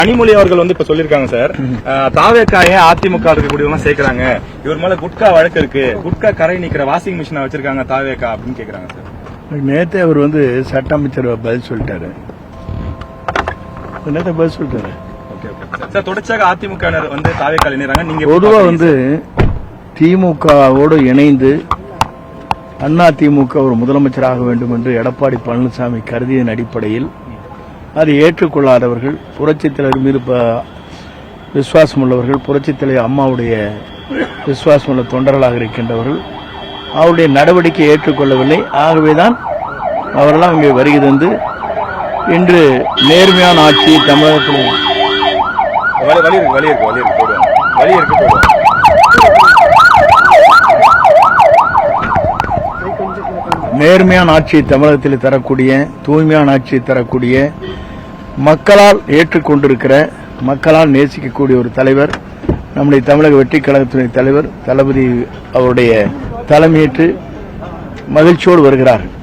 கனிமொழி அவர்கள் இப்ப சொல்லிருக்காங்க சார், தாவேக்காய அதிமுக இருக்கக்கூடியவங்க சேர்க்கிறாங்க, இவர் மேல குட்கா வழக்கு இருக்கு, குட்கா கரை நீக்கிற வாஷிங் மிஷினை வச்சிருக்காங்க தாவேக்கா அப்படின்னு கேக்குறாங்க சார். நேத்தே அவர் சட்ட அமைச்சர் பதில் சொல்லிட்டாரு. நேற்று பதில் சொல்லிட்டாரு. சார், தொடர்ச்சியாக அதிமுக தாவேக்கால இணைறாங்க. நீங்க பொதுவா திமுகவோடு இணைந்து அண்ணா திமுக ஒரு முதலமைச்சராக வேண்டும் என்று எடப்பாடி பழனிசாமி கருதியதன் அடிப்படையில் அதை ஏற்றுக்கொள்ளாதவர்கள், புரட்சித் தலைவர் மீது விசுவாசம் உள்ளவர்கள், புரட்சித் தலைவர் அம்மாவுடைய விசுவாசம் உள்ள தொண்டர்களாக இருக்கின்றவர்கள் அவருடைய நடவடிக்கை ஏற்றுக்கொள்ளவில்லை. ஆகவேதான் அவரெல்லாம் இங்கே வருகை தந்து இன்று நேர்மையான ஆட்சி தமிழகத்தில் நேர்மையான ஆட்சியை தமிழகத்தில் தரக்கூடிய, தூய்மையான ஆட்சியை தரக்கூடிய, மக்களால் ஏற்றுக்கொண்டிருக்கிற, மக்களால் நேசிக்கக்கூடிய ஒரு தலைவர் நம்முடைய தமிழக வெற்றிக் கழகத்தினுடைய தலைவர் தளபதி அவருடைய தலைமையேற்று மகிழ்ச்சியோடு வருகிறார்கள்.